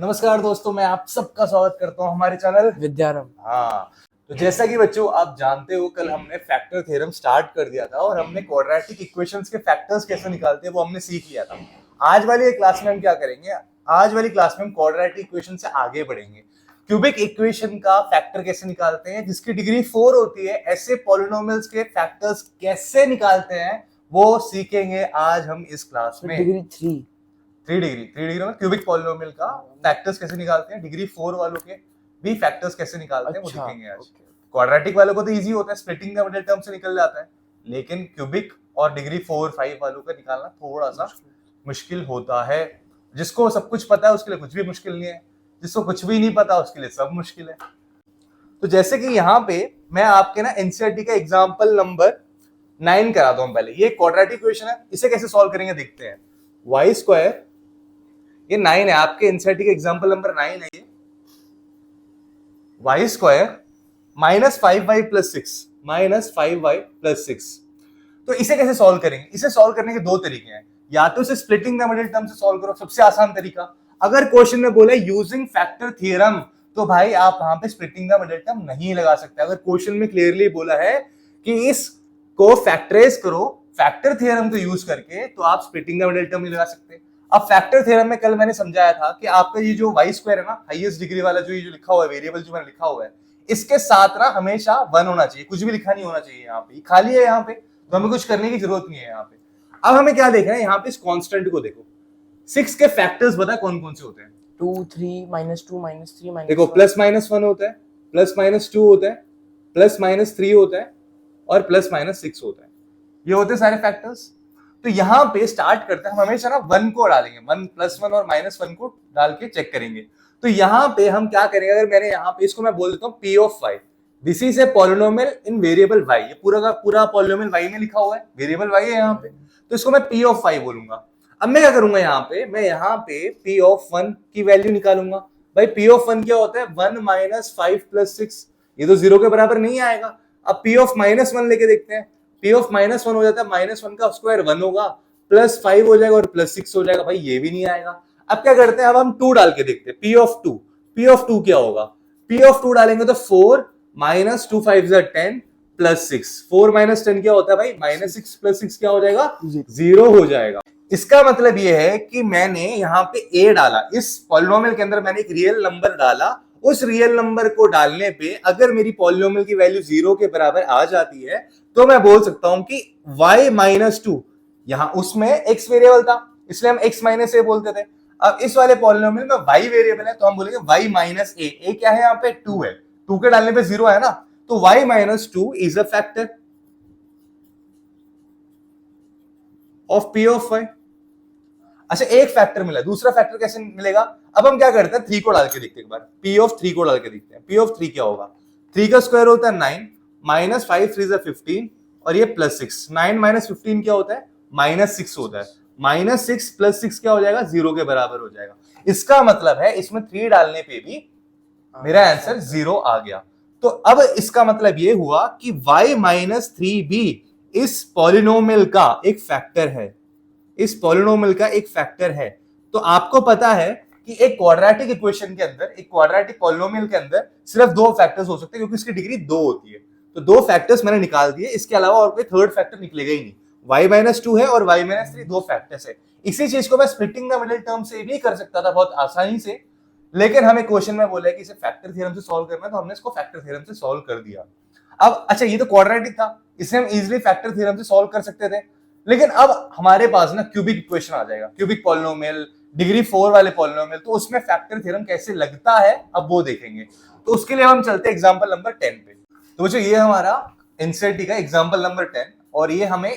नमस्कार दोस्तों, मैं आप सबका स्वागत करता हूं हमारे चैनल विद्यारंभ। हाँ, तो जैसा कि बच्चों आप जानते हो, कल हमने फैक्टर थ्योरम स्टार्ट कर दिया था और हमने क्वाड्रेटिक इक्वेशंस के फैक्टर्स कैसे निकालते हैं वो हमने सीख लिया था। आज वाली क्लास में हम क्या करेंगे? आज वाली क्लास में हम क्वाड्रेटिक इक्वेशन से आगे बढ़ेंगे। क्यूबिक इक्वेशन का फैक्टर कैसे निकालते हैं जिसकी डिग्री 4 होती है, ऐसे पॉलिनोमियल्स के फैक्टर्स कैसे निकालते हैं वो सीखेंगे आज हम इस क्लास में। डिग्री 3 डिग्री में क्यूबिक पॉलिनोमियल का फैक्टर्स कैसे निकालते हैं, डिग्री 4 वालों के भी फैक्टर्स कैसे निकालते हैं वो सीखेंगे आज। क्वाड्रेटिक वालों को तो इजी होता है, स्प्लिटिंग का मिडिल टर्म से निकल जाता है, लेकिन क्यूबिक और डिग्री 4, 5 वालों का निकालना थोड़ा सा मुश्किल होता है। जिसको सब कुछ पता है उसके लिए कुछ भी मुश्किल नहीं है, जिसको कुछ भी नहीं पता उसके लिए सब मुश्किल है। तो जैसे कि यहाँ पे मैं आपके ना एनसीईआरटी का एग्जाम्पल नंबर 9 कराता हूँ। पहले ये क्वाड्रेटिक इक्वेशन है, इसे कैसे सॉल्व करेंगे देखते हैं। वाई स्क्वायर, ये 9 है आपके एनसीईआरटी का एग्जाम्पल नंबर 9 है ये। Y square -5y + 6 -5y + 6। तो इसे कैसे सॉल्व करेंगे? इसे सॉल्व करने के दो तरीके हैं। या तो इसे स्प्लिटिंग द मिडिल टर्म से सॉल्व करो, सबसे आसान तरीका। अगर क्वेश्चन में बोले यूजिंग फैक्टर थ्योरम, तो भाई आप वहां पे स्प्लिटिंग द मिडिल टर्म नहीं लगा सकते। अगर क्वेश्चन में क्लियरली बोला है कि इसको फैक्टराइज करो फैक्टर थ्योरम को यूज करके, तो आप स्प्लिटिंग द मिडिल टर्म नहीं लगा सकते। अब फैक्टर थ्योरम में कल मैंने समझाया था कि आपका ये जो वाई स्क्वायर है ना, हाईएस्ट डिग्री वाला जो ये जो लिखा हुआ है, वेरिएबल जो मैंने लिखा हुआ है, इसके साथ ना हमेशा 1 होना चाहिए, कुछ भी लिखा नहीं होना चाहिए। यहाँ पे खाली है, यहाँ पे तो हमें कुछ करने की जरूरत नहीं है। यहाँ पे अब हमें क्या देखना है, यहाँ पे इस कांस्टेंट को देखो। 6 के फैक्टर्स बता कौन कौन से होते हैं? 2, 3, -2, -3, देखो, +-1 होता है, +-2 होता है, +-3 होता है और +-6 होता है। ये होते हैं सारे फैक्टर्स। तो यहाँ पे स्टार्ट करते हैं, हम हमेशा ना 1 को डालेंगे, 1 +1 और -1 को डाल के चेक करेंगे। तो यहाँ पे हम क्या करेंगे, अगर मैंने यहाँ पे इसको मैं बोल देता हूँ P of y, this is a polynomial in variable y। ये पूरा का पूरा पॉलिनोमियल y में लिखा हुआ है, वेरिएबल y है यहाँ पे, तो इसको मैं P of y बोलूंगा। अब मैं क्या करूंगा, यहाँ पे मैं यहाँ पे P of 1 की वैल्यू निकालूंगा। भाई P of 1 क्या होता है? 1 - 5 + 6। ये तो 0 के बराबर नहीं आएगा। अब P of -1 लेके देखते हैं। P of -1 हो जाता है, -1 का स्क्वायर 1 होगा, +5 हो जाएगा और +6 हो जाएगा। भाई ये भी नहीं आएगा। अब क्या करते हैं, अब हम 2 डाल के देखते हैं। P of 2 क्या होगा? P of 2 डालेंगे तो 4 - 2 5 = 10 + 6। 4 - 10 क्या होता है भाई? -6 + 6 क्या हो जाएगा? 0 हो जाएगा। इसका मतलब ये है कि मैंने यहाँ पे a डाला, इस पॉलिनोमियल के अंदर मैंने एक रियल नंबर डाला। उस रियल नंबर को डालने पे अगर मेरी पॉलिनोमियल की वैल्यू 0 के बराबर आ जाती है, तो मैं बोल सकता हूं कि y - 2, यहां उसमें x वेरिएबल था इसलिए हम x - a बोलते थे। अब इस वाले पॉलिनोमियल में y वेरिएबल है तो हम बोलेंगे y - a। क्या है यहाँ पे? 2 है। 2 के डालने पे 0 है ना, तो y - 2 is a factor of P of y। अच्छा, एक फैक्टर मिला, दूसरा फैक्टर कैसे मिलेगा? अब हम क्या करते हैं, 3 को डाल के देखते हैं एक बार। P of 3 को डाल के देखते हैं। P of 3 क्या होगा? 3 का स्क्वायर होता है 9, -5 3 = 15 और ये +6। 9 - 15 क्या होता है? -6 होता है। -6 + 6 क्या हो जाएगा? 0 के बराबर हो जाएगा। इसका मतलब है इसमें 3 डालने पे भी मेरा आंसर 0 आ गया। तो अब इसका मतलब ये हुआ कि y - 3 भी इस पॉलिनोमियल का एक फैक्टर है, इस पॉलिनोमियल का एक फैक्टर है। तो आपको पता है कि एक क्वाड्रेटिक इक्वेशन के अंदर, एक क्वाड्रेटिक पॉलिनोमियल के अंदर सिर्फ 2 फैक्टर्स हो सकते हैं, क्योंकि इसकी डिग्री 2 होती है। तो 2 फैक्टर्स मैंने निकाल दिए, इसके अलावा और कोई थर्ड फैक्टर निकलेगा ही नहीं। y - 2 है और y - 3 2 फैक्टर्स है। इसी चीज को मैं स्प्लिटिंग द मिडिल टर्म से भी कर सकता था बहुत आसानी से, लेकिन हमें क्वेश्चन में बोला है कि इसे फैक्टर थ्योरम से सॉल्व करना है, तो हमने इसको फैक्टर थ्योरम से सॉल्व कर दिया। अब अच्छा, ये तो क्वाड्रेटिक था, इसे हम इजीली फैक्टर थ्योरम से सॉल्व कर सकते थे, लेकिन अब हमारे पास ना क्यूबिक इक्वेशन आ जाएगा, क्यूबिक पॉलिनोमियल, डिग्री 4 वाले पॉलिनोमियल, तो उसमें फैक्टर थ्योरम कैसे लगता है अब वो देखेंगे। तो उसके लिए हम चलते हैं एग्जांपल नंबर 10 पे। तो बच्चों, ये हमारा एनसीईआरटी का एग्जांपल नंबर 10, और ये हमें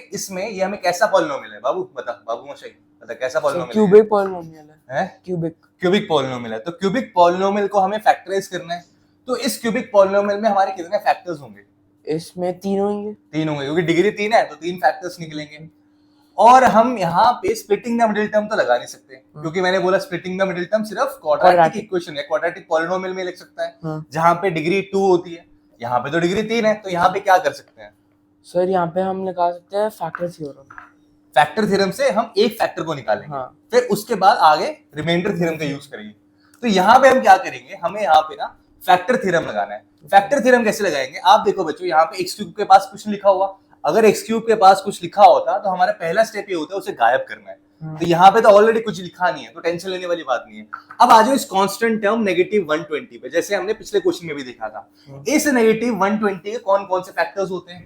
कैसा पॉलिनोमियल है? बाबू बता, बाबू मशाई बता, कैसा पॉलिनोमियल है? क्यूबिक पॉलिनोमियल है। क्यूबिक पॉलिनोमियल है। तो क्यूबिक पॉलिनोमियल को हमें फैक्टराइज करना है। तो इस क्यूबिक पॉलिनोमियल में हमारे कितने फैक्टर्स होंगे? इसमें 3 होंगे। 3 होंगे, क्योंकि डिग्री 3 है तो 3 फैक्टर्स निकलेंगे। और हम यहाँ पे स्प्लिटिंग द मिडिल टर्म तो लगा नहीं सकते, क्योंकि मैंने बोला स्प्लिटिंग द मिडिल टर्म सिर्फ क्वाड्रेटिक इक्वेशन है, क्वाड्रेटिक पॉलिनोमियल में लिख सकता है, जहां पे डिग्री 2 होती है। यहाँ पे तो डिग्री 3 है, तो यहाँ पे क्या कर सकते हैं सर? यहाँ पे हम निकाल सकते हैं फैक्टर थ्योरम। फैक्टर थ्योरम से हम एक फैक्टर को निकालेंगे, फिर उसके बाद आगे रिमाइंडर थ्योरम का यूज करेंगे। तो यहाँ पे हम क्या करेंगे, हमें यहाँ पे ना फैक्टर थ्योरम लगाना है। फैक्टर थ्योरम कैसे लगाएंगे, आप देखो बच्चों, यहाँ पे एक्स क्यूब के पास कुछ लिखा हुआ, अगर एक्स क्यूब के पास कुछ लिखा होता तो हमारा पहला स्टेप ये होता है उसे गायब करना है। तो यहाँ पे तो ऑलरेडी कुछ लिखा नहीं है, तो टेंशन लेने वाली बात नहीं है। अब आ जाओ इस कांस्टेंट टर्म नेगेटिव 120 पे, जैसे हमने पिछले क्वेश्चन में भी देखा था। इस नेगेटिव 120 के कौन कौन से फैक्टर्स होते हैं?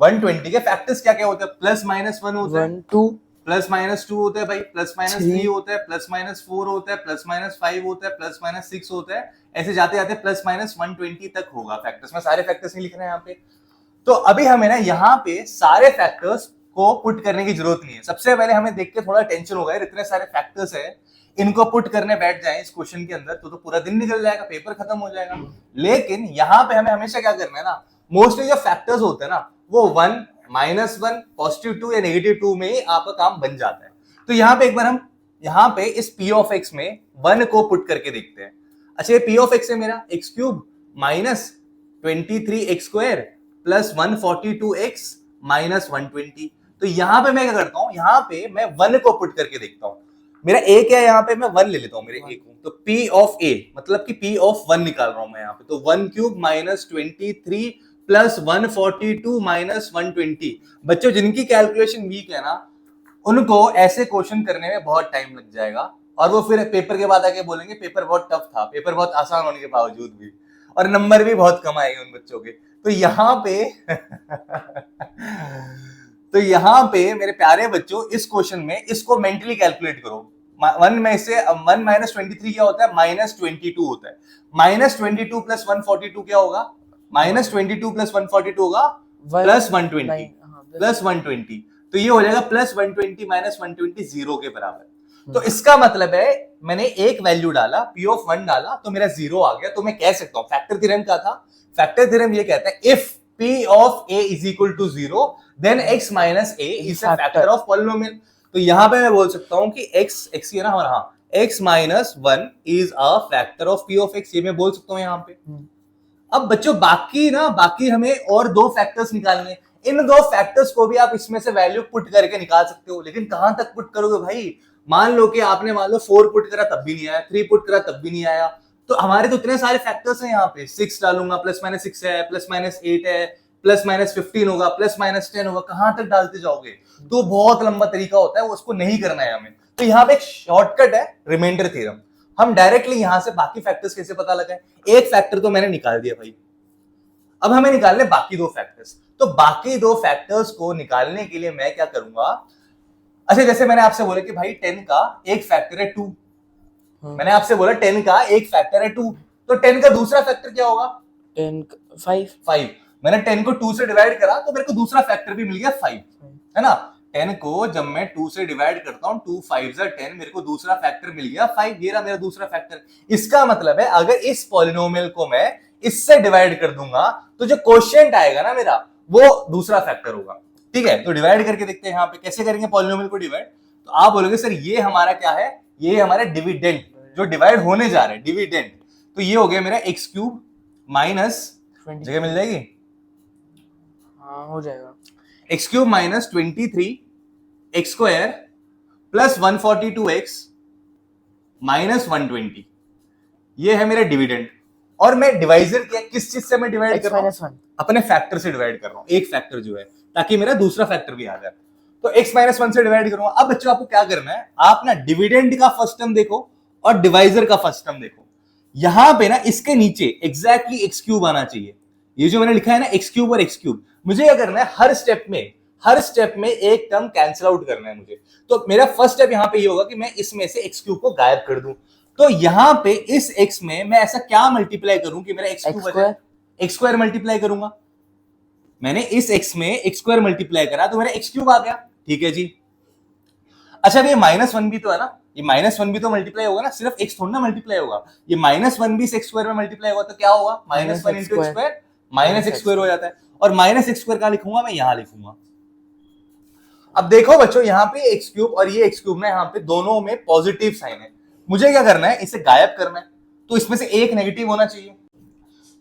120 के फैक्टर्स क्या क्या होते हैं? प्लस माइनस 1 होता है, 1 2 प्लस माइनस 2 होता है भाई, प्लस माइनस 3 होता है, प्लस माइनस 4 होता है, प्लस माइनस 5 होता है, प्लस माइनस 6 होता है, ऐसे जाते जाते प्लस माइनस 120 तक होगा फैक्टर्स में। सारे फैक्टर्स नहीं लिख रहे हैं यहाँ पे। तो अभी हमें ना यहाँ पे सारे फैक्टर्स को पुट करने की जरूरत नहीं है। सबसे पहले हमें देख के थोड़ा टेंशन होगा, इतने सारे फैक्टर्स है, इनको पुट करने बैठ जाए इस क्वेश्चन के अंदर तो पूरा दिन निकल जाएगा, पेपर खत्म हो जाएगा। लेकिन यहाँ पे हमें हमेशा क्या करना है ना, मोस्टली जो फैक्टर्स होते हैं ना वो 1, -1, +2 या -2 में ही आपका काम बन जाता है। तो यहाँ पे एक बार हम यहाँ पे इस p ऑफ x में 1 को पुट करके देखते हैं। अच्छा, ये p ऑफ x है मेरा x³ minus 23x² plus 142x minus 120। तो यहाँ पे मैं क्या करता हूँ, यहाँ पे मैं 1 को पुट करके देखता हूँ। मेरा a क्या है, यहाँ पे मैं 1 ले लेता हूँ मेरे a को, तो p ऑफ a मतलब कि p ऑफ 1 निकाल रहा हूँ मैं यहाँ पे। तो 1³ माइनस 23 प्लस 142 माइनस 120। बच्चों जिनकी कैलकुलेशन वीक है ना, उनको ऐसे क्वेश्चन करने में बहुत टाइम लग जाएगा, और वो फिर पेपर के बाद आके बोलेंगे पेपर बहुत टफ था, पेपर बहुत आसान होने के बावजूद भी, और नंबर भी बहुत कम आएंगे उन बच्चों के। तो यहाँ पे तो यहाँ पे मेरे प्यारे बच्चों, इस क्वेश्चन में इसको मेंटली कैलकुलेट करो। 1 में से 1 माइनस 23 क्या होता है, -22 होता है। -22 प्लस 142 क्या होगा, -22 प्लस 142 होगा प्लस 120 प्लस 120। तो ये हो जाएगा प्लस 120 माइनस 120 0 के बराबर। तो इसका मतलब है मैंने एक वैल्यू डाला, p ऑफ 1 डाला तो मेरा 0 आ गया। तो मैं कह सकता हूं, फैक्टर थ्योरम क्या था, फैक्टर थ्योरम ये कहता है if p of a is equal to 0 then x minus a is a factor of polynomial. तो यहां पे मैं बोल सकता हूं कि x ये ना हमारा, हाँ, x minus 1 is a factor of p of x, ये मैं बोल सकता हूं यहां पे। अब बच्चों बाकी हमें और 2 फैक्टर्स निकालने, इन 2 फैक्टर्स को भी आप इसमें से वैल्यू पुट करके निकाल सकते हो। लेकिन कहां तक पुट करोगे भाई, मान लो कि आपने 4 पुट करा तब भी नहीं आया, 3 पुट करा तब भी नहीं आया। तो हमारे तो इतने सारे फैक्टर्स हैं, यहाँ पे 6 डालूंगा, प्लस माइनस 6 है, प्लस माइनस 8 है, प्लस माइनस 15 होगा, प्लस माइनस 10 होगा, कहां तक डालते जाओगे? तो बहुत लंबा तरीका होता है, उसको नहीं करना है हमें। तो यहाँ पे एक शॉर्टकट है, रिमाइंडर थ्योरम। हम डायरेक्टली यहां से बाकी फैक्टर्स कैसे पता लगाए, एक फैक्टर तो मैंने निकाल दिया भाई, अब हमें निकालने बाकी 2 फैक्टर्स। तो बाकी 2 फैक्टर्स को निकालने के लिए मैं क्या करूंगा, अच्छा जैसे मैंने आपसे बोला कि भाई 10 का एक फैक्टर है 2, मैंने आपसे बोला 10 का एक फैक्टर है 2, तो 10 का दूसरा फैक्टर क्या होगा, 5। मैंने 10 को 2 से डिवाइड करा तो मेरे को दूसरा फैक्टर भी मिल गया 5, है ना। 10 को जब मैं 2 से डिवाइड करता हूं, 2 5 10, मेरे को दूसरा फैक्टर मिल गया 5, ये रहा मेरा दूसरा फैक्टर। इसका मतलब है अगर इस पॉलिनोमियल को मैं इससे डिवाइड कर दूंगा तो जो क्वोशिएंट आएगा ना मेरा, वो दूसरा फैक्टर होगा। ठीक है, तो डिवाइड करके देखते हैं यहाँ पे कैसे करेंगे पॉलिनोमियल को डिवाइड। तो आप बोलोगे सर ये हमारा क्या है, ये हमारा डिविडेंड जो डिवाइड होने जा रहा है, डिविडेंड। तो ये हो गया मेरा x³ माइनस, जगह मिल जाएगी, हाँ हो जाएगा, x³ minus 23x² plus 142x minus 120, ये है मेरा डिविडेंड। और मैं डिवाइजर किया किस चीज से मैं डिवाइड कर रहा हूं, अपने फैक्टर से डिवाइड कर रहा हूं, एक फैक्टर जो है, ताकि मेरा दूसरा फैक्टर भी आ जाए। तो x माइनस 1 से डिवाइड करूंगा। अब बच्चों आपको क्या करना है, आप ना डिविडेंड का फर्स्ट टर्म देखो और डिवाइजर का फर्स्ट टर्म देखो। यहां पे ना इसके नीचे एग्जैक्टली x³ आना चाहिए, ये जो मैंने लिखा है ना x³ और x³, मुझे क्या करना है, हर स्टेप में एक टर्म कैंसिल आउट करना है मुझे। तो मेरा फर्स्ट स्टेप यहां पे ये होगा कि मैं इसमें से x³ को गायब कर दूं। तो यहां पे इस x में मैं ऐसा क्या मल्टीप्लाई करूं कि मेरा x³ बचे, x² मल्टीप्लाई करूंगा। मैंने इस x में x² मल्टीप्लाई करा तो मेरा x³ आ गया। ठीक है जी। अच्छा ये -1 भी तो है ना, ये -1 भी तो मल्टीप्लाई होगा ना, सिर्फ x थोड़ा ना मल्टीप्लाई होगा, ये -1 भी x² में मल्टीप्लाई होगा तो क्या होगा, -1 into x² माइनस x² हो जाता है। और माइनस x² कहां लिखूंगा, मैं यहां लिखूंगा। अब देखो बच्चों, यहाँ पे x³ और ये x³ ना, यहाँ पे दोनों में पॉजिटिव साइन है, मुझे क्या करना है, इसे गायब करना है। तो इसमें से एक नेगेटिव होना चाहिए।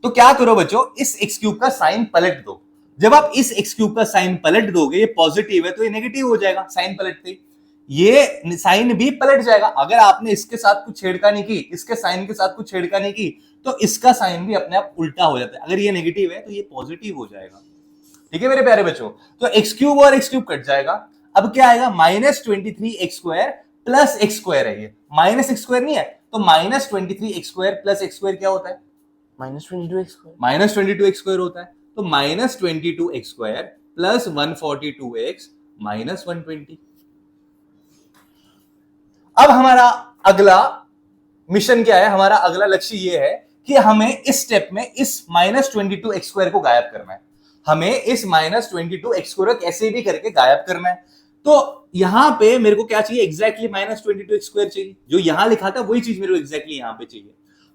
तो क्या करो बच्चों, इस x³ का साइन पलट दो। जब आप इस x³ का साइन पलट दोगे, ये पॉजिटिव है तो ये नेगेटिव हो जाएगा साइन पलटते ही। ये साइन भी पलट जाएगा। अगर आपने इसके साथ कुछ छेड़खानी की, इसके साइन के साथ कुछ छेड़खानी की, तो इसका साइन भी अपने आप उल्टा हो जाता है। अगर ये नेगेटिव है तो ये पॉजिटिव हो जाएगा। ठीक है मेरे प्यारे बच्चों, तो एक्स क्यूब और एक्स क्यूब कट जाएगा। अब क्या आएगा, -23x² प्लस एक्स स्क्वायर है। ये माइनस एक्स स्क्वायर नहीं है, तो -23x² प्लस एक्स स्क्वायर क्या होता है, -22x²। -22x² होता है। तो -22x² प्लस 142x माइनस 120। अब हमारा अगला मिशन क्या है, हमारा अगला लक्ष्य ये है कि हमें इस स्टेप में इस -22x² को गायब करना है। हमें इस -22x² को कैसे भी करके गायब करना है। तो यहां पे मेरे को क्या चाहिए, एग्जैक्टली -22x² चाहिए। जो यहां लिखा था वही चीज मेरे को एग्जैक्टली यहां पे चाहिए।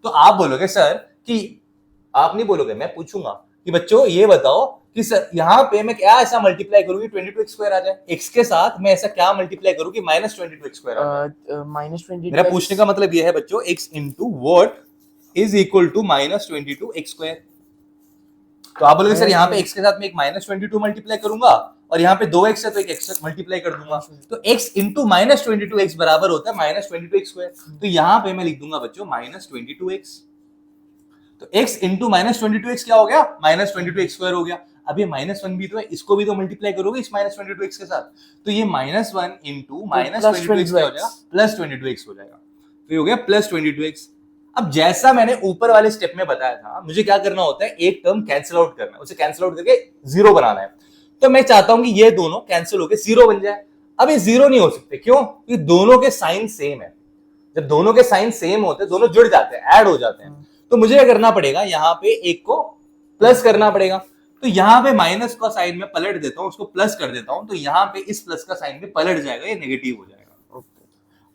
तो आप बोलोगे सर कि, आप नहीं बोलोगे, मैं पूछूंगा कि बच्चों ये बताओ कि सर यहाँ पे मैं क्या ऐसा मल्टीप्लाई करूं कि 22x² आ जाए। x के साथ मैं ऐसा क्या मल्टीप्लाई करूं कि -22x² आ जाए। -22 मेरा पूछने का मतलब यह है बच्चों, x into what is equal to -22x²। तो आप बोलोगे सर यहाँ पे x के साथ मैं एक -22 मल्टीप्लाई करूंगा और यहाँ पे 2x है तो एक x मल्टीप्लाई कर दूंगा। तो x इंटू -22x बराबर होता है -22x²। तो यहाँ पे मैं लिख दूंगा बच्चों -22x। तो x इंटू -22x क्या हो गया, -22x² हो गया। अब ये -1 भी तो है, इसको भी तो मल्टीप्लाई करोगे इस -22x के साथ। तो ये -1 इंटू -22x क्या हो जाएगा, +22x हो जाएगा। तो ये हो गया +22x। अब जैसा मैंने ऊपर वाले स्टेप में बताया था, मुझे क्या करना होता है, एक टर्म कैंसिल आउट करना है, उसे कैंसिल आउट करके 0 बनाना है। तो मैं चाहता हूं कि ये दोनों कैंसिल होकर 0 बन जाए। अब ये 0 नहीं हो सकते, क्यों, क्योंकि दोनों के साइन सेम है। जब दोनों के साइन सेम होते हैं, दोनों जुड़ जाते हैं, ऐड हो जाते हैं। तो मुझे क्या करना पड़ेगा, यहाँ पे एक को प्लस करना पड़ेगा। तो यहाँ पे माइनस का साइन में पलट देता हूं, उसको प्लस कर देता हूं, तो यहाँ पे इस प्लस का साइन भी पलट जाएगा, ये नेगेटिव हो जाएगा।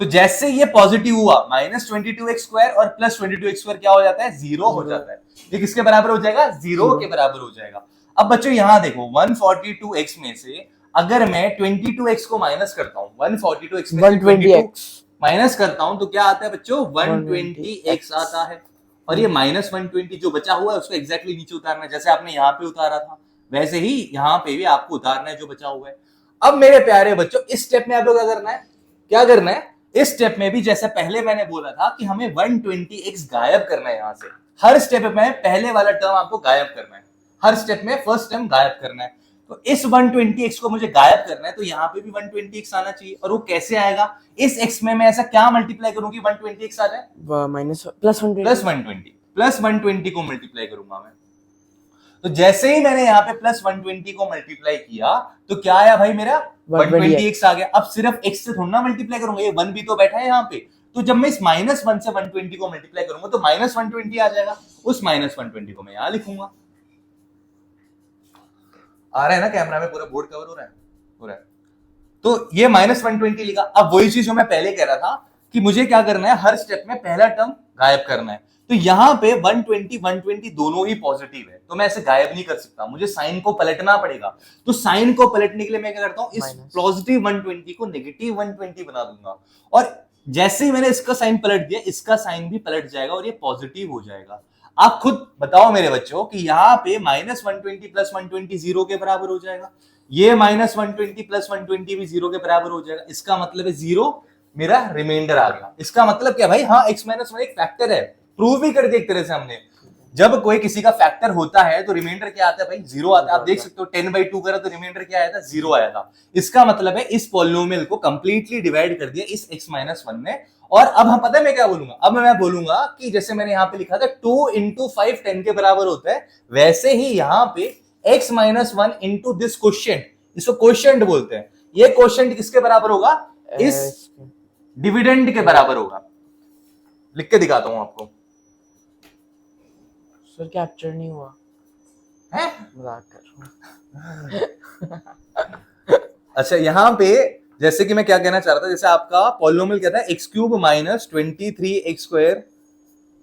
तो जैसे ये पॉजिटिव हुआ -22x² और +22x² क्या हो जाता है, 0 हो जाता है। ये किसके बराबर हो जाएगा, 0 के बराबर हो जाएगा। अब बच्चों यहां देखो 142x में से अगर मैं 22x को माइनस करता हूं, 142x में 120x माइनस करता हूं, तो क्या आता है बच्चों, 120x आता है। और ये -120 जो बचा हुआ है उसको एग्जैक्टली नीचे उतारना है। जैसे आपने यहाँ पे उतारा था वैसे ही यहाँ पे भी आपको उतारना है जो बचा हुआ है। अब मेरे प्यारे बच्चों इस स्टेप में आपको क्या करना है, क्या करना है, इस स्टेप में भी जैसे पहले मैंने बोला था कि हमें 120x गायब करना है। यहां से हर स्टेप में पहले वाला टर्म आपको गायब करना है, हर स्टेप में फर्स्ट टर्म गायब करना है। तो इस 120x को मुझे गायब करना है, तो यहाँ पे भी 120x आना चाहिए। और वो कैसे आएगा, इस x में मैं ऐसा क्या मल्टीप्लाई करूं कि 120x आ जाए, +120 को मल्टीप्लाई करूंगा मैं। तो जैसे ही मैंने यहाँ पे +120 को मल्टीप्लाई किया तो क्या आया भाई, मेरा 120x आ गया। अब सिर्फ x से थोड़ा ना मल्टीप्लाई करूंगा, ये 1 भी तो बैठा है यहाँ पे। तो जब मैं इस -1 से 120 को मल्टीप्लाई करूंगा तो -120 आ जाएगा। उस -120 को मैं यहाँ लिखूंगा। आ रहा है ना कैमरा में, पूरा बोर्ड कवर हो रहा है, हो रहा है। तो ये -120 लिखा। अब वही चीज जो मैं पहले कह रहा था कि मुझे क्या करना है, हर स्टेप में पहला टर्म गायब करना है। तो यहाँ पे 120 120 दोनों ही पॉजिटिव है, तो मैं ऐसे गायब नहीं कर सकता, मुझे साइन को पलटना पड़ेगा। तो साइन को पलटने के लिए मैं क्या करता हूँ, इस पॉजिटिव 120 को नेगेटिव 120 बना दूंगा। और जैसे ही मैंने इसका साइन पलट दिया, इसका साइन भी पलट जाएगा और ये पॉजिटिव हो जाएगा। आप खुद बताओ मेरे बच्चों कि यहाँ पे -120 + 120 0 के बराबर हो जाएगा। ये -120 + 120 भी 0 के बराबर हो जाएगा। इसका मतलब है 0 मेरा रिमाइंडर आ गया। इसका मतलब क्या भाई, हाँ x - 1 एक फैक्टर है, प्रूव भी कर दिया एक तरह से हमने। जब कोई किसी का फैक्टर होता है तो रिमाइंडर क्या आता है भाई, 0 आता है। आप देख सकते हो 10/2 करा तो रिमाइंडर क्या आया था, 0 आया था। इसका मतलब है इस पॉलिनोमियल को कंप्लीटली डिवाइड कर दिया इस x - 1 ने। और अब हम पता है मैं क्या बोलूंगा, अब मैं बोलूंगा कि जैसे मैंने यहाँ पे लिखा था 2 × 5 10 के बराबर होता है, वैसे ही यहाँ पे x - 1 इंटू दिस क्वोशिएंट, इसको क्वोशिएंट बोलते हैं। ये क्वोशिएंट किसके बराबर होगा, इस डिविडेंड के बराबर होगा। लिख के दिखाता हूं आपको। सर कैप्चर नहीं हुआ है, मजाक कर रहा हूं। अच्छा यहाँ पे जैसे कि मैं क्या कहना चाह रहा था, जैसे आपका पॉलिनोमियल क्या था, x³ - 23x²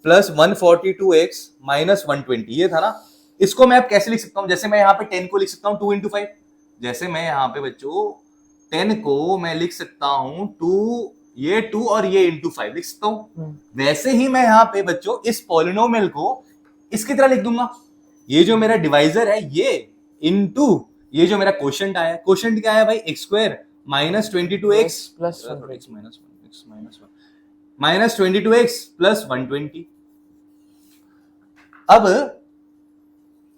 + 142x - 120, ये था ना। इसको मैं अब कैसे लिख सकता हूं, जैसे मैं यहाँ पे 10 को लिख सकता हूँ 2 × 5। जैसे मैं यहाँ पे बच्चों 10 को मैं लिख सकता हूँ 2, ये 2 और ये × 5 लिख सकता हूं। वैसे ही मैं यहाँ पे बच्चों इस पॉलिनोमियल को इसकी तरह लिख दूंगा। ये जो मेरा डिवाइजर है ये इनटू ये जो मेरा क्वोशिएंट आया, क्वोशिएंट क्या है भाई, x² minus 22x plus minus 22x plus 120। अब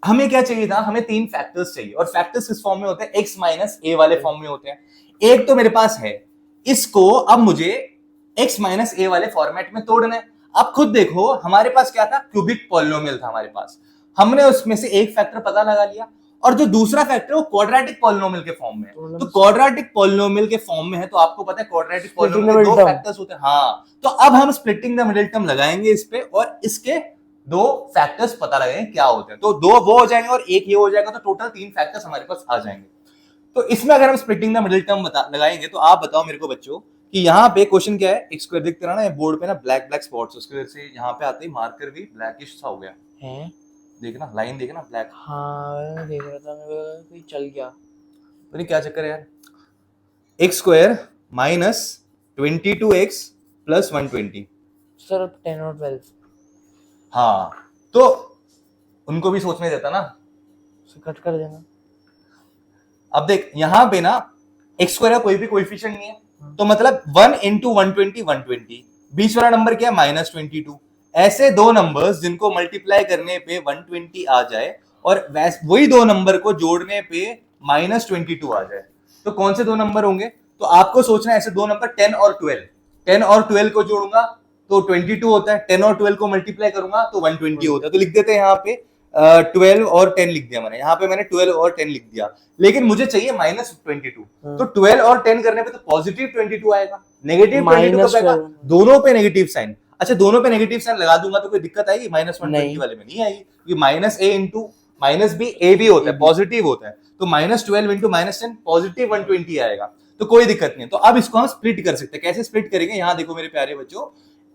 हमें क्या चाहिए था, हमें तीन फैक्टर्स चाहिए, और फैक्टर्स किस फॉर्म में होते हैं, x माइनस ए वाले फॉर्म में होते हैं। एक तो मेरे पास है, इसको अब मुझे x माइनस ए वाले फॉर्मेट में तोड़ना है। अब खुद देखो हमारे पास क्या था, क्यूबिक पॉलिनोमियल था हमारे पास, हमने उसमें से एक फैक्टर पता लगा लिया, और जो दूसरा फैक्टर है वो क्वाड्रेटिक पॉलिनोमियल के फॉर्म में है। तो क्वाड्रेटिक पॉलिनोमियल के फॉर्म में है, तो आपको पता है क्वाड्रेटिक पॉलिनोमियल में दो फैक्टर्स होते हैं। हाँ, तो अब हम स्प्लिटिंग द मिडिल टर्म लगाएंगे इस पे, और इसके दो फैक्टर्स पता लगाएंगे क्या होते हैं। तो दो वो हो जाएंगे और एक ये हो जाएगा, तो टोटल तीन फैक्टर्स हमारे पास आ जाएंगे। तो इसमें अगर हम स्प्लिटिंग द मिडिल टर्म लगाएंगे, तो आप बताओ मेरे को बच्चों कि यहाँ पे क्वेश्चन क्या है, एक स्क्वायर दिखते रहा ना बोर्ड पे ना, ब्लैक ब्लैक स्पॉट्स, उसकी वजह से यहाँ पे आते ही मार्कर भी ब्लैकिश सा हो गया है। देखना लाइन, देखना ब्लैक। हाँ देख रहा था मैं, कोई चल गया, तो नहीं क्या चक्कर है यार। X square minus 22x plus 120। Sir 10 और 12 हाँ, तो उनको भी सोचने देता ना, कट कर देना। अब देख यहाँ पे ना एक्स स्क्वायर का कोई भी कोएफिशिएंट नहीं है, तो मतलब 1 इंटू 120 120, बीच वाला नंबर क्या है माइनस 22। ऐसे दो नंबर्स जिनको मल्टीप्लाई करने पे 120 आ जाए, और वही दो नंबर को जोड़ने पे माइनस 22 आ जाए, तो कौन से दो नंबर होंगे। तो आपको सोचना है ऐसे दो नंबर 10 और 12, 10 और 12 को जोड़ूंगा तो 22 होता है, 10 और 12 को मल्टीप्लाई करूंगा तो 120 होता है। तो लिख देते हैं यहाँ पे 12 और 10 लिख दिया मैंने, यहाँ पे मैंने 12 और 10 लिख दिया, लेकिन मुझे चाहिए माइनस 22। तो 12 और 10 करने पे तो पॉजिटिव 22 आएगा, नेगेटिव 22 कब आएगा, दोनों पे नेगेटिव साइन। अच्छा, दोनों पे नेगेटिव साइन लगा दूंगा तो कोई दिक्कत आएगी, माइनस 120 वाले में नहीं आएगी, क्योंकि माइनस ए इंटू माइनस बी ए भी होता है, पॉजिटिव होता है। तो माइनस 12 इंटू माइनस 10 पॉजिटिव 120 आएगा, तो कोई दिक्कत नहीं। तो अब इसको हम स्प्लिट कर सकते हैं, कैसे स्प्लिट करेंगे, यहाँ देखो मेरे प्यारे बच्चों,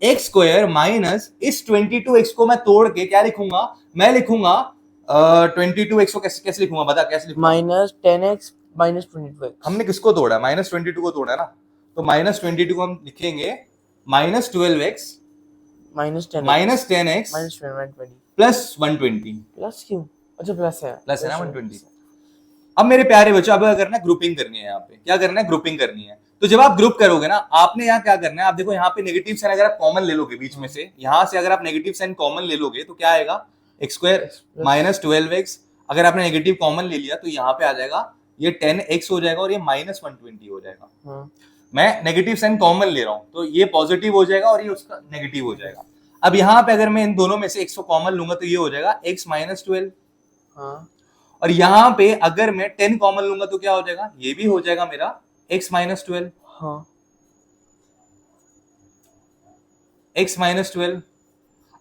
एक्स स्क्वायर माइनस इस 22x को मैं तोड़ के क्या लिखूंगा, मैं लिखूंगा 22x को कैसे लिखूंगा, बता कैसे लिखूंगा, माइनस 10x माइनस 22x। हमने किसको तोड़ा, माइनस 22 को तोड़ा ना, तो माइनस 22 को हम लिखेंगे minus 12x minus 10x minus 10x minus 120 plus 120, plus क्यों, अच्छा प्लस है ना 120। अब मेरे प्यारे बच्चों, अब करना है ग्रुपिंग करनी है, यहाँ पे क्या करना है, ग्रुपिंग करनी है। तो जब आप ग्रुप करोगे ना, आपने यहाँ क्या करना है, आप देखो यहाँ पे नेगेटिव साइन अगर आप कॉमन ले लोगे बीच में से, यहाँ से अगर आप नेगेटिव साइन कॉमन ले लोगे तो क्या आएगा, एक्स स्क्वायर माइनस 12x, अगर आपने नेगेटिव कॉमन ले लिया तो यहाँ पे आ जाएगा ये 10x हो जाएगा, और ये माइनस 120 हो जाएगा। मैं नेगेटिव साइन कॉमन ले रहा हूँ, तो ये पॉजिटिव हो जाएगा और ये उसका नेगेटिव हो जाएगा। अब यहाँ पे अगर मैं इन दोनों में से x को कॉमन लूंगा तो ये हो जाएगा x माइनस 12, और यहाँ पे अगर मैं 10 कॉमन लूंगा तो क्या हो जाएगा, ये भी हो जाएगा मेरा x माइनस 12, x माइनस 12।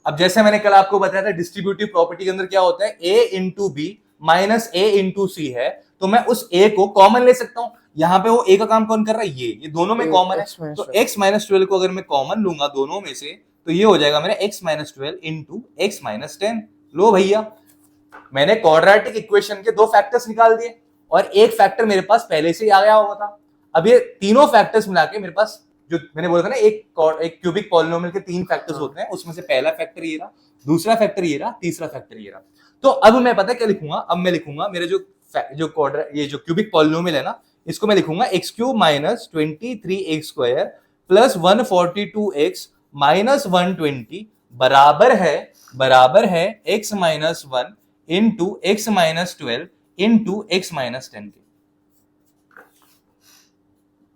अब जैसे मैंने कल आपको बताया था, डिस्ट्रीब्यूटिव प्रॉपर्टी के अंदर क्या होता है, a into B minus a into C है, तो मैं उस a को कॉमन ले सकता हूं। यहाँ पे वो a का काम कौन कर रहा है, ये दोनों में कॉमन है, तो x माइनस 12 को अगर मैं कॉमन लूंगा दोनों में से, तो ये हो जाएगा मेरा x minus 12 into x minus 10। लो भैया, मैंने क्वाड्रेटिक इक्वेशन के दो फैक्टर्स निकाल दिए, और एक फैक्टर मेरे पास पहले से ही आ गया हुआ था। अब ये तीनों फैक्टर्स मिला के मेरे पास, जो मैंने बोला था ना, एक क्यूबिक पॉलिनोमियल के तीन फैक्टर्स होते हैं, उसमें से पहला फैक्टर ये रहा, दूसरा फैक्टर ये रहा, तीसरा फैक्टर ये रहा। तो अब मैं पता क्या लिखूंगा, अब मैं लिखूंगा मेरे ये जो क्यूबिक पॉलिनोमियल है ना, इसको मैं लिखूंगा x cube minus 23x square plus 142x minus 120 बराबर है x minus 1 into x minus 12 into x minus 10 के।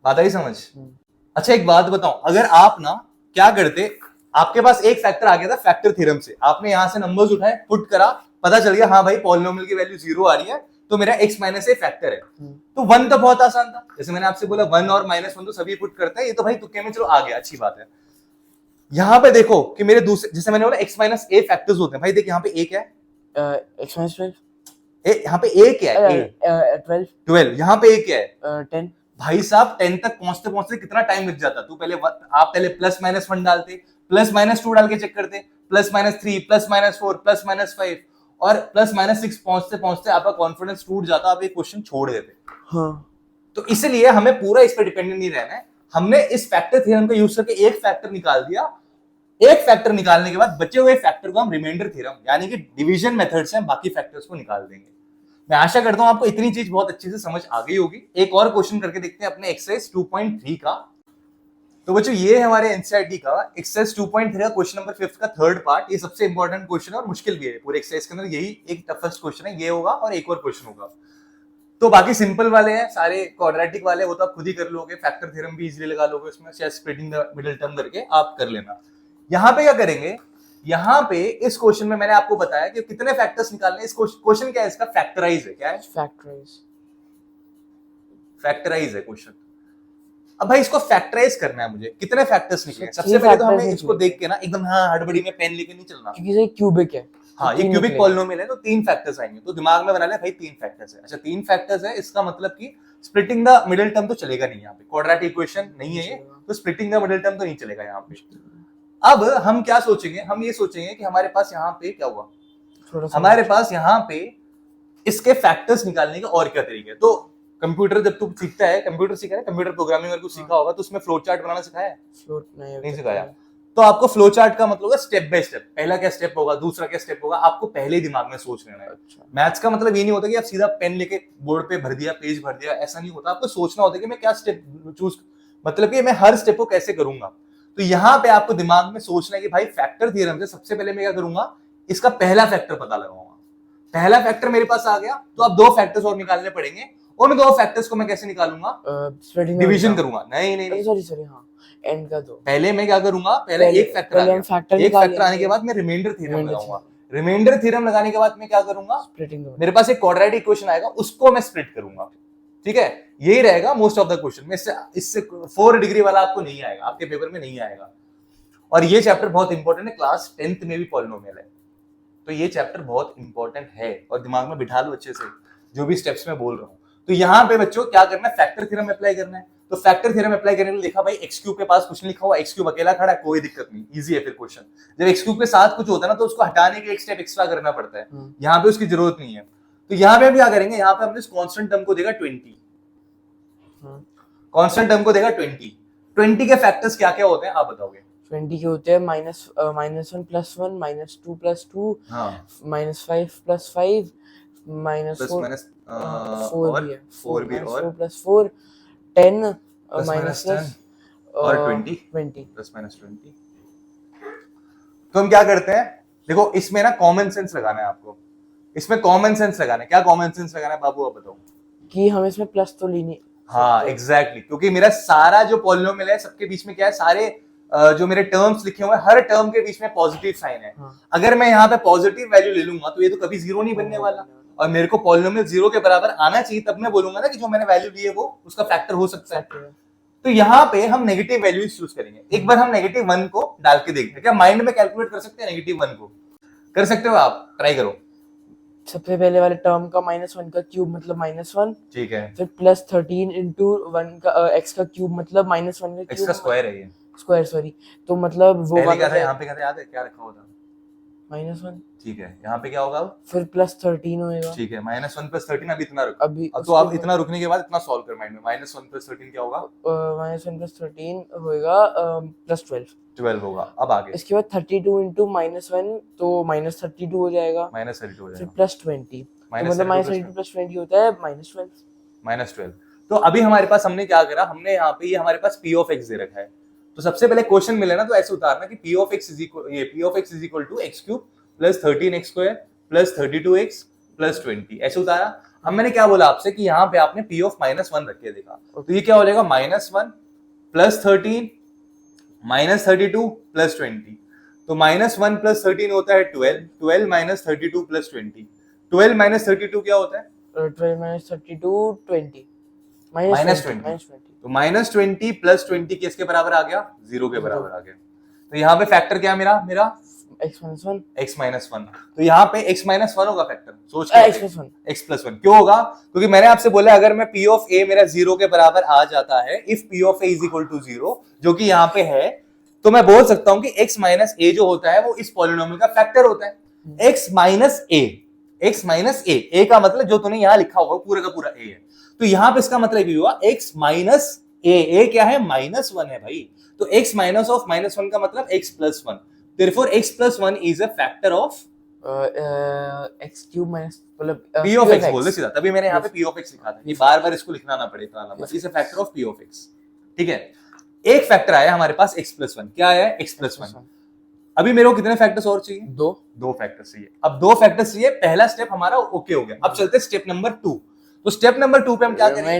बात आई समझ। अच्छा एक बात बताओ, अगर आप ना क्या करते, आपके पास एक फैक्टर आ गया था फैक्टर थ्योरम से, आपने यहां से नंबर्स उठाए, पुट करा, पता चल गया हाँ भाई पॉलिनोमियल की वैल्यू 0 आ रही है, तो मेरा x माइनस ए फैक्टर है। तो 1 तो बहुत आसान था, जैसे मैंने आपसे बोला 1 और माइनस 1 तो सभी पुट करते हैं, ये तो भाई तुक्के में चलो आ गया, अच्छी बात है। यहाँ पे देखो कि मेरे दूसरे, जैसे मैंने बोला x माइनस ए फैक्टर्स होते हैं, भाई देख यहाँ पे a क्या है, x माइनस 12, यहाँ पे a क्या है, 12, यहाँ पे a क्या है, 10। भाई साहब 10 तक पहुंचते पहुंचते कितना टाइम लग जाता, तू आप पहले प्लस माइनस 1 डालते, प्लस माइनस 2 डाल के चेक करते, plus minus 3, plus minus 4, plus minus 5 और प्लस माइनस 6 पहुंचते पहुंचते आपका कॉन्फिडेंस टूट जाता, आप ये क्वेश्चन छोड़ देते। तो इसलिए हमें पूरा इस पर डिपेंडेंट नहीं रहना है, हमने इस फैक्टर थ्योरम का यूज करके एक फैक्टर निकाल दिया, एक फैक्टर निकालने के बाद बचे हुए फैक्टर को हम रिमाइंडर थ्योरम यानी कि डिवीजन मेथड से हम बाकी फैक्टर्स को निकाल देंगे। मैं आशा करता हूं आपको इतनी चीज बहुत अच्छे से समझ आ गई होगी। एक और क्वेश्चन करके देखते हैं अपने एक्सरसाइज 2.3 का। तो बच्चों ये है हमारे एनसीईआरटी का एक्सरसाइज 2.3 का क्वेश्चन नंबर 5 का थर्ड पार्ट। ये सबसे इंपॉर्टेंट क्वेश्चन है और मुश्किल भी है पूरे एक्सरसाइज के अंदर। यही एक टफेस्ट क्वेश्चन है, ये होगा और एक और क्वेश्चन होगा। तो बाकी सिंपल वाले हैं सारे, क्वाड्रेटिक वाले वो तो आप खुद ही कर लोगे, फैक्टर थ्योरम भी इजीली लगा लोगे उसमें, शायद स्प्लिटिंग द मिडिल टर्म करके आप कर लेना। यहाँ पे क्या करेंगे, यहाँ पे इस क्वेश्चन में मैंने आपको बताया कि कितने फैक्टर्स निकालने हैं। इस क्वेश्चन क्या है इसका, फैक्टराइज है। क्या है? फैक्टराइज है क्वेश्चन। अब भाई इसको फैक्टराइज करना है मुझे, कितने फैक्टर्स निकले। सबसे पहले तो हमें इसको देख के ना एकदम हड़बड़ी में पेन लेके नहीं चलना, क्योंकि ये क्यूबिक है। हाँ ये क्यूबिक पॉलिनोमियल है तो 3 फैक्टर्स आएंगे। तो दिमाग में बना ले भाई 3 फैक्टर्स है। अच्छा 3 फैक्टर्स है, इसका मतलब कि स्प्लिटिंग द मिडिल टर्म तो चलेगा नहीं यहाँ पे, क्वाड्रेटिक इक्वेशन नहीं है ये, तो स्प्लिटिंग द मिडिल टर्म तो नहीं चलेगा यहाँ पे। अब हम क्या सोचेंगे, हम ये सोचेंगे कि हमारे पास यहाँ पे क्या हुआ, हमारे पास यहाँ पे इसके फैक्टर्स निकालने के और क्या तरीके। तो कंप्यूटर जब तू सीखता है, कंप्यूटर सीखा है, कंप्यूटर प्रोग्रामिंग अगर कुछ सीखा होगा तो उसमें फ्लो चार्ट बनाना सिखाया है? नहीं सिखाया। तो आपको फ्लो चार्ट का मतलब होगा स्टेप बाय स्टेप, पहला क्या स्टेप होगा, दूसरा क्या स्टेप होगा, आपको पहले ही दिमाग में सोच लेना है। अच्छा। मैथ्स का मतलब ये नहीं होता कि आप सीधा पेन लेके बोर्ड पे भर दिया, पेज भर दिया, ऐसा नहीं होता। आपको सोचना होता है कि मैं क्या स्टेप चूज, मतलब कि मैं हर स्टेप को कैसे करूंगा। तो यहाँ पे आपको दिमाग में सोचना है कि भाई फैक्टर थ्योरम से सबसे पहले मैं क्या करूंगा, इसका पहला फैक्टर पता लगाऊंगा। पहला फैक्टर मेरे पास आ गया तो अब 2 फैक्टर्स और निकालने पड़ेंगे। उन 2 फैक्टर्स को मैं कैसे निकालूंगा, डिवीजन करूंगा। नहीं सॉरी हाँ, एंड का दो। पहले मैं क्या करूंगा, पहले एक फैक्टर आ गया, एक फैक्टर आने के बाद मैं रिमाइंडर थ्योरम लगाऊंगा। रिमाइंडर थ्योरम लगाने के बाद मैं क्या करूंगा, मेरे पास एक क्वाड्रेटिक इक्वेशन आएगा, उसको मैं स्प्लिट करूंगा। ठीक है, यही रहेगा मोस्ट ऑफ द क्वेश्चन में। इससे 4 डिग्री वाला आपको नहीं आएगा, आपके पेपर में नहीं आएगा। और ये चैप्टर बहुत इंपॉर्टेंट है, क्लास 10th में भी पॉलिनोमियल है, तो ये चैप्टर बहुत इंपॉर्टेंट है और दिमाग में बिठा लो अच्छे से जो भी स्टेप्स मैं बोल रहा हूँ। तो यहाँ पे बच्चों क्या करना है, फैक्टर थ्योरम अप्लाई करना है। तो फैक्टर थ्योरम अप्लाई करने के लिए देखा भाई एक्स क्यूब के पास कुछ नहीं लिखा हुआ, एक्स क्यूब अकेला खड़ा है, कोई दिक्कत नहीं, इजी है फिर क्वेश्चन। जब एक्स क्यूब के साथ कुछ होता है ना तो उसको हटाने के एक स्टेप एक्स्ट्रा करना पड़ता है, यहाँ पे उसकी जरूरत नहीं है। तो यहाँ पे क्या करेंगे, यहाँ पे हमने कांस्टेंट टर्म को देगा 20, कांस्टेंट टर्म को देगा 20 के फैक्टर्स क्या क्या होते हैं आप बताओगे? 20 के होते हैं -1 + 1 -2 + 2 -5 + 5 -4 4 भी है, 4 भी और 4 + 4 10 -10 और 20 +-20। तो हम क्या करते हैं, देखो इसमें ना कॉमन सेंस लगाना है आपको, इसमें कॉमन सेंस लगाना है। क्या कॉमन सेंस लगाना है बाबू आप बताओ? कि हमें इसमें प्लस तो लेनी, हाँ एग्जैक्टली, क्योंकि मेरा सारा जो पॉलिनोमियल है सबके बीच में क्या है, सारे जो मेरे टर्म्स लिखे हुए हैं हर टर्म के बीच में पॉजिटिव साइन है। अगर मैं यहाँ पे पॉजिटिव वैल्यू ले लूंगा तो ये तो कभी 0 नहीं बनने वाला, और मेरे को पॉलिनोमियल 0 के बराबर आना चाहिए, तब मैं बोलूंगा ना कि जो मैंने वैल्यू ली है वो उसका फैक्टर हो सकता है। तो यहाँ पे हम नेगेटिव वैल्यूज चूज करेंगे। एक बार हम -1 को डाल के देखते हैं, क्या माइंड में कैलकुलेट कर सकते हैं -1 को? कर सकते हो आप, ट्राई करो। सबसे पहले वाले टर्म का -1 का क्यूब मतलब -1, ठीक है, फिर +13 × 1 का x का क्यूब मतलब -1 का क्यूब, x का स्क्वायर है ये, स्क्वायर सॉरी, तो मतलब वो पहले क्या था, यहाँ पे क्या था याद है, क्या रखा हुआ था? -1, ठीक है, यहाँ पे क्या होगा, फिर +13 होएगा। ठीक है, -1 + 13 अभी इतना रुक, अभी तो आप इतना रुकने के बाद इतना सॉल्व कर माइंड में, -1 + 13 क्या होगा? -1 + 13 होएगा +12 होगा। अब आगे इसके बाद 32 × -1 तो -32 हो जाएगा, -32 हो जाएगा, फिर +20 तो मतलब -32 + 20 होता है -12। तो अभी हमारे पास हमने क्या करा, हमने यहाँ पे ये हमारे पास p of x दे रखा है। तो सबसे पहले क्वेश्चन मिले ना तो ऐसे उतारना कि p of x = x³ + 13x² + 32x + 20, ऐसे उतारा। अब मैंने क्या बोला आपसे कि यहाँ पे आपने p of -1 रख के देखा, तो ये क्या हो जाएगा, -1 + 13 -32 + 20। तो -1 + 13 होता है 12, 12 - 32 + 20, 12 - 32 क्या होता है? 12 - 32 20 -20, तो -20 + 20 किसके बराबर आ गया? 0 के बराबर आ गया। तो यहाँ पे फैक्टर क्या मेरा x -1, तो यहाँ पे x -1 होगा फैक्टर, सोच के x + 1 क्यों होगा? क्योंकि मैंने आपसे बोला अगर मैं p of a मेरा 0 के बराबर आ जाता है, इफ p of a = 0 जो कि यहाँ पे है, तो मैं बोल सकता हूँ कि x - a जो होता है वो इस पॉलिनोमियल का फैक्टर होता है। x - a का मतलब जो तूने यहाँ लिखा होगा पूरा का पूरा a है, तो यहाँ पे इसका मतलब ये हुआ x - a क्या है, -1 है भाई, तो x - (-1) का मतलब x + 1, therefore x + 1 is a factor of x cube minus मतलब p of x बोल दे सीधा, तभी मैंने यहाँ पे p of x लिखा था, ये बार बार इसको लिखना ना पड़े इतना लंबा, is a factor of p of x। ठीक है, एक फैक्टर आया हमारे पास x plus 1, क्या आया x plus 1। अभी मेरे को कितने फैक्टर्स और चाहिए? दो फैक्टर्स चाहिए। अब दो फैक्टर्स चाहिए, पहला स्टेप हमारा ओके हो गया। अब चलते हैं स्टेप नंबर 2। तो स्टेप नंबर 2 पे हम क्या करेंगे?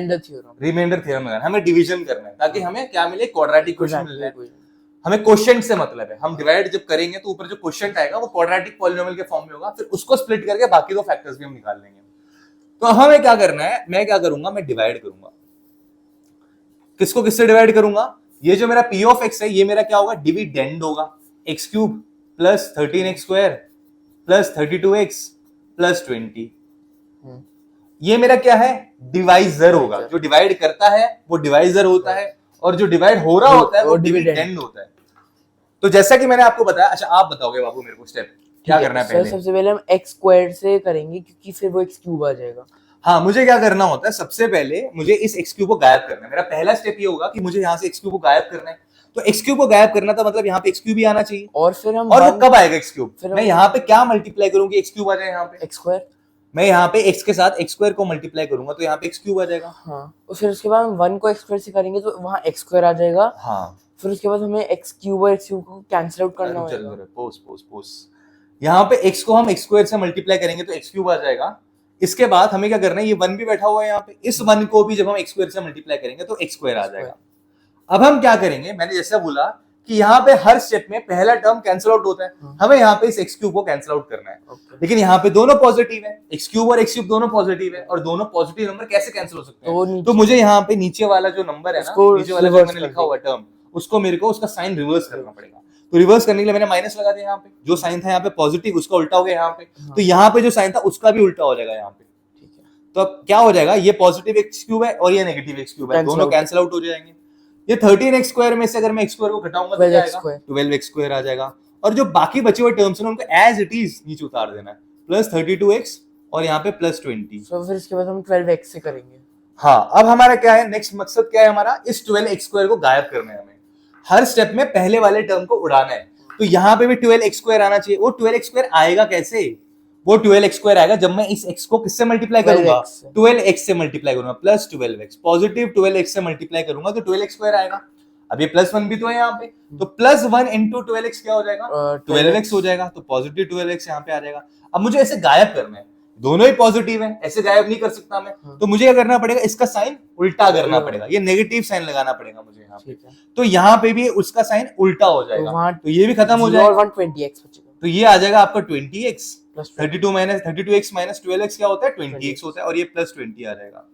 रिमाइंडर थ्योरम लगाना, हमें डिवीजन करना है ताकि हमें क्या मिले? क्वाड्रेटिक क्वोशिएंट मिल जाए। हमें क्वोशिएंट से मतलब है, हम डिवाइड जब करेंगे तो ऊपर जो क्वोशिएंट आएगा वो क्वाड्रेटिक पॉलिनोमियल के फॉर्म में होगा, फिर उसको स्प्लिट करके बाकी दो फैक्टर्स भी हम निकाल लेंगे। तो हमें क्या करना है? मैं क्या करूंगा? मैं डिवाइड करूंगा। किसको किससे डिवाइड करूंगा? ये जो मेरा p of x है ये मेरा क्या होगा? डिविडेंड होगा। x cube plus 13x square plus 32x plus 20, ये मेरा क्या है? डिवाइजर होगा। जो डिवाइड करता है वो डिवाइजर होता है, और जो डिवाइड हो रहा होता है वो डिविडेंड होता है। तो जैसा कि मैंने आपको बताया, अच्छा आप बताओगे बाबू मेरे को स्टेप क्या करना है पहले? सबसे पहले हम x स्क्वायर्ड से करेंगे क्योंकि फिर वो x क्यूब आ जाएगा। हाँ, मुझे क्या करना होता है? सबसे पहले मुझे इस x क्यूब को गायब करना है। मेरा पहला स्टेप ये होगा कि मुझे यहाँ से x क्यूब को गायब करना है। तो x क्यूब को गायब करना था मतलब यहाँ पे x क्यूब ही आना चाहिए। और फिर हम और वो कब आएगा x क्यूब? मैं यहाँ पे क्या मल्टीप्लाई करूंगी x क्यूब आ जाए यहाँ पे? x square. मैं यहाँ पे x के साथ x स्क्वायर को मल्टीप्लाई करूंगा तो यहाँ पे x क्यूब आ जाएगा। हाँ, और फिर उसके बाद हम 1 को x स्क्वायर से करेंगे तो वहाँ x स्क्वायर आ जाएगा। हाँ, फिर उसके बाद हमें x क्यूब और x क्यूब को कैंसिल आउट करना होगा। पोस यहाँ पे x को हम x स्क्वायर से मल्टीप्लाई करेंगे तो x क्यूब आ जाएगा। इसके बाद हमें क्या करना है? ये 1 भी बैठा हुआ है यहाँ पे, इस 1 को भी जब हम x स्क्वायर से मल्टीप्लाई करेंगे तो x स्क्वायर आ जाएगा। अब हम क्या करेंगे? मैंने जैसा बोला कि यहाँ पे हर स्टेप में पहला टर्म कैंसिल आउट होता है, हमें यहाँ पे इस x क्यूब को कैंसिल आउट करना है। लेकिन यहाँ पे दोनों पॉजिटिव है, x क्यूब और x क्यूब दोनों पॉजिटिव है, और दोनों पॉजिटिव नंबर कैसे कैंसिल हो सकते हैं? तो मुझे यहाँ पे नीचे वाला जो नंबर है ना, नीचे वाला जो मैंने लिखा हुआ टर्म, उसको मेरे को उसका साइन रिवर्स करना पड़ेगा। तो रिवर्स करने के लिए मैंने माइनस लगा दिया। यहाँ पे जो साइन था यहाँ पे पॉजिटिव, उसका उल्टा हो गया यहाँ पे। तो यहाँ पे जो साइन था उसका भी उल्टा हो जाएगा यहाँ पे। तो अब क्या हो जाएगा? ये पॉजिटिव x क्यूब है और ये नेगेटिव x क्यूब है, दोनों कैंसिल आउट हो जाएंगे। ये 13x स्क्वायर में से अगर मैं x स्क्वायर को घटाऊंगा तो क्या आएगा? 12x स्क्वायर आ जाएगा। और जो बाकी बचे हुए टर्म्स हैं उनको एज इट इज नीचे उतार देना है, प्लस 32x और यहाँ पे प्लस 20। तो फिर इसके बाद हम 12x से करेंगे। हाँ, अब हमारा क्या है? नेक्स्ट मकसद क्या है हमारा? इस 12x स्क्वायर को गायब करना है हमें। हर स्टेप में पहले वाले टर्म को उड़ाना है। तो यहाँ पे भी 12x स्क्वायर आना चाहिए। वो 12x स्क्वायर आएगा कैसे? वो 12x स्क्वायर आएगा जब मैं इस x को किससे मल्टीप्लाई करूंगा? 12x से मल्टीप्लाई करूंगा, प्लस 12x, पॉजिटिव 12x से मल्टीप्लाई करूंगा तो 12x स्क्वायर आएगा। अब ये प्लस 1 भी तो है यहाँ पे, तो प्लस 1 इंटू 12x क्या हो जाएगा? 12x हो जाएगा। तो पॉजिटिव 12x यहाँ पे आ जाएगा। अब मुझे ऐसे गायब करना है, दोनों ही पॉजिटिव है, ऐसे गायब नहीं कर सकता मैं। तो मुझे क्या करना पड़ेगा? इसका साइन उल्टा करना पड़ेगा, ये नेगेटिव साइन लगाना पड़ेगा मुझे यहाँ पे। तो यहाँ पे भी उसका साइन उल्टा हो जाएगा, तो ये भी खत्म हो जाएगा। तो ये आ जाएगा आपका 20x, 32x माइनस 12x क्या होता है? 20x होता है, और ये प्लस 20 आ जाएगा।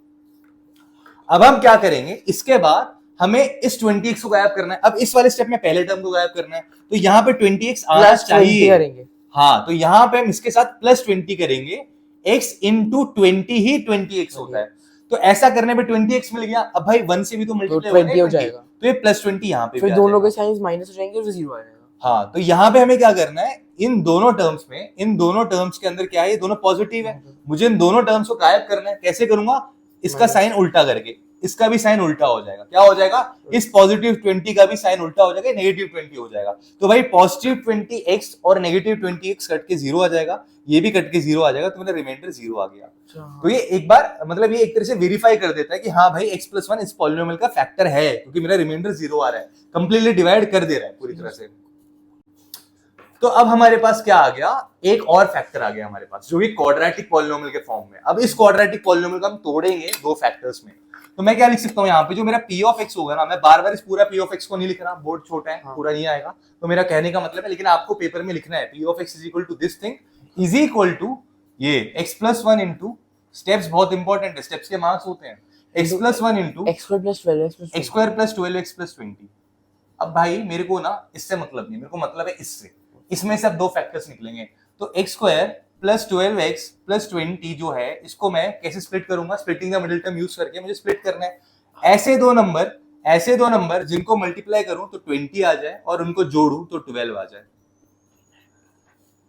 अब हम क्या करेंगे? इसके बाद हमें इस 20x को गायब करना है। अब इस वाले स्टेप में पहले टर्म को गायब करना है, तो यहाँ पे 20x आना चाहिए। हाँ, तो यहाँ पे हम इसके साथ प्लस 20 करेंगे, x इंटू 20 ही 20x होता है। तो ऐसा करने पे 20x मिल गया। अब भाई 1 से भी तो मल्टीप्लाई हो जाएगा, तो ये प्लस 20 यहाँ पे फिर दोनों के साइंस माइनस हो जाएंगे और 0 आ जाएगा। हाँ, तो यहाँ पे हमें क्या करना है? इन दोनों टर्म्स में, इन दोनों टर्म्स के अंदर क्या है? ये दोनों पॉजिटिव है, मुझे इन दोनों टर्म्स को गायब करना है। कैसे करूंगा? इसका साइन उल्टा करके, इसका भी साइन उल्टा हो जाएगा। क्या हो जाएगा? इस पॉजिटिव 20 का भी साइन उल्टा हो जाएगा, नेगेटिव 20 हो जाएगा। तो भाई पॉजिटिव 20x और नेगेटिव 20x कट के 0 आ जाएगा, ये भी कट के 0 आ जाएगा, तो मेरा रिमाइंडर 0 आ गया। तो ये एक बार मतलब ये एक तरह से वेरीफाई कर देता है कि हाँ भाई x+1 इस पॉलिनोमियल का फैक्टर है, क्योंकि मेरा रिमाइंडर 0 आ रहा है, कंप्लीटली डिवाइड कर दे रहा है पूरी तरह से। तो अब हमारे पास क्या आ गया? एक और फैक्टर आ गया हमारे पास, जो कि क्वाड्रेटिक पॉलिनोमियल के फॉर्म में। अब इस क्वाड्रेटिक पॉलिनोमियल को हम तोड़ेंगे दो फैक्टर्स में। तो मैं क्या लिख सकता हूँ यहाँ पे? जो मेरा p of x होगा ना, मैं बार बार इस पूरा p of x को नहीं लिख रहा, बोर्ड छोटा है, पूरा नहीं आएगा, तो मेरा कहने का मतलब है, लेकिन आपको पेपर में लिखना है p of x is equal to this thing is equal to ये x+1 इंटू, स्टेप्स बहुत इंपॉर्टेंट है, स्टेप्स के मार्क्स होते हैं, x+1 into x square plus 12x plus 20। अब भाई मेरे को ना इससे मतलब नहीं, मेरे को मतलब है इससे, इसमें से अब दो फैक्टर्स निकलेंगे। तो x square plus 12x plus 20 जो है, इसको मैं कैसे स्प्लिट करूंगा? Splitting the middle term use करके मुझे स्प्लिट करना है। ऐसे दो नंबर जिनको मल्टीप्लाई करूं तो 20 आ जाए और उनको जोड़ूं तो 12 आ जाए।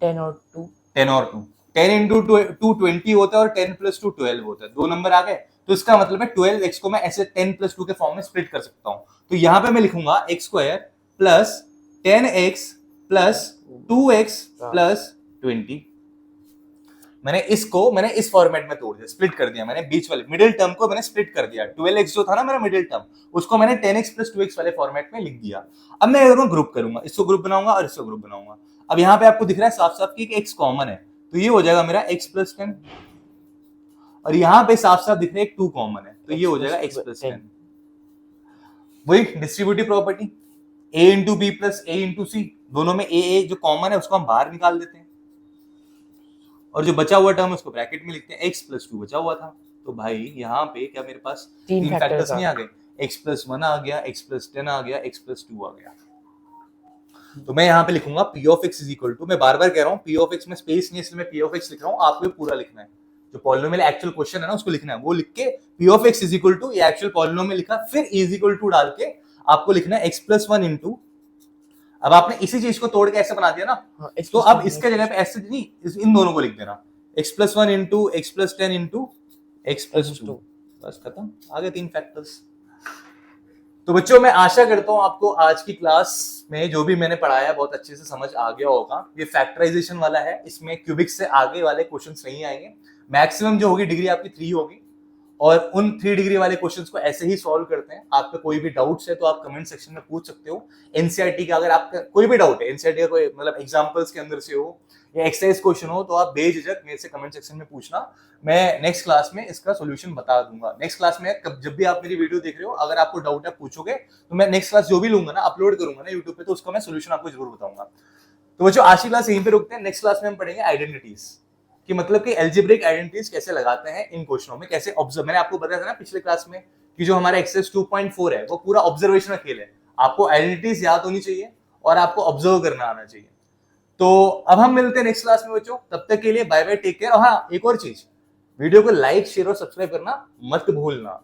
10 और 2 10 इंटू 2 20 होता है और 10 प्लस 2 12 होता है। दो नंबर आ गए, तो इसका मतलब है 12x को मैं ऐसे 10 प्लस 2 के फॉर्म में स्प्लिट कर सकता हूं। तो यहां पे मैं लिखूंगा x square plus 10x plus 2x plus 20। मैंने इस फॉर्मेट में तोड़ दिया, स्प्लिट कर दिया मैंने, बीच वाले मिडिल टर्म को मैंने स्प्लिट कर दिया। 12x जो था ना मेरा मिडिल टर्म, उसको मैंने 10x प्लस 2x वाले फॉर्मेट में लिख दिया। अब मैं ग्रुप करूंगा, इसको ग्रुप बनाऊंगा और इसको ग्रुप बनाऊंगा। अब यहाँ पे आपको दिख रहा है साफ साफ कि x कॉमन है, तो ये हो जाएगा मेरा x प्लस 10, और यहाँ पे साफ साफ दिख रहा है 2 कॉमन है, तो ये हो जाएगा x प्लस 10। वही distributive property, a into B plus a into C, दोनों में a जो कॉमन है उसको हम बाहर निकाल देते हैं, और जो बचा हुआ टर्म है उसको ब्रैकेट में लिखते हैं। x प्लस 2 बचा हुआ था, तो भाई यहाँ पे क्या मेरे पास 3 फैक्टर्स नहीं आ गए, x प्लस 1 आ गया, x प्लस 10 आ गया, x प्लस 2 आ गया। तो मैं यहाँ पे लिखूंगा p of x is equal to, मैं बार बार कह रहा हूँ p ऑफ x में स्पेस नहीं है इसलिए मैं p ऑफ x लिख रहा हूँ, आपको पूरा लिखना है। जो पॉलिनोमियल एक्चुअल क्वेश्चन है ना उसको लिखना है, वो लिख के p of x is equal to, ये एक्चुअल पॉलिनोमियल लिखा, फिर इज इक्वल टू डाल के आपको लिखना है x प्लस 1 इंटू, अब आपने इसी चीज को तोड़ के ऐसे बना दिया ना, तो अब इसके जगह पे ऐसे नहीं, इन दोनों को लिख देना, x plus 1 into x plus 10 into x plus 2, बस खत्म, आगे 3 फैक्टर्स। तो बच्चों मैं आशा करता हूं आपको आज की क्लास में जो भी मैंने पढ़ाया बहुत अच्छे से समझ आ गया होगा। ये फैक्टराइजेशन वाला है, इसमें क्यूबिक से आगे वाले क्वेश्चंस नहीं आएंगे, मैक्सिमम जो होगी डिग्री आपकी 3 होगी, और उन 3 डिग्री वाले क्वेश्चंस को ऐसे ही सॉल्व करते हैं। आपका कोई भी डाउट्स है तो आप कमेंट सेक्शन में पूछ सकते हो। एनसीईआरटी का अगर आपका कोई भी डाउट है, एनसीईआरटी का कोई मतलब एग्जांपल्स के अंदर से हो या एक्सरसाइज क्वेश्चन हो, तो आप बेझिझक मेरे से कमेंट सेक्शन में पूछना, मैं नेक्स्ट क्लास में इसका सॉल्यूशन बता दूंगा। नेक्स्ट क्लास में जब भी आप मेरी वीडियो देख रहे हो, अगर आपको डाउट है पूछोगे, तो मैं नेक्स्ट क्लास जो भी लूंगा ना, अपलोड करूंगा ना यूट्यूब पे, तो उसका मैं सॉल्यूशन आपको जरूर बताऊंगा। तो बच्चों आज की क्लास यहीं पे रुकते हैं, नेक्स्ट क्लास में हम पढ़ेंगे आइडेंटिटीज, कि मतलब कि अलजेब्रिक आइडेंटिटीज कैसे लगाते हैं इन क्वेश्चनों में, कैसे ऑब्जर्व, मैंने आपको बताया था ना पिछले क्लास में कि जो हमारा एक्सरसाइज 2.4 है वो पूरा ऑब्जर्वेशन का खेल है। आपको आइडेंटिटीज याद होनी चाहिए और आपको ऑब्जर्व करना आना चाहिए। तो अब हम मिलते हैं नेक्स्ट क्लास में बच्चों, तब तक के लिए बाय बाय, टेक केयर। और हाँ, एक और चीज, वीडियो को लाइक शेयर और सब्सक्राइब करना मत भूलना।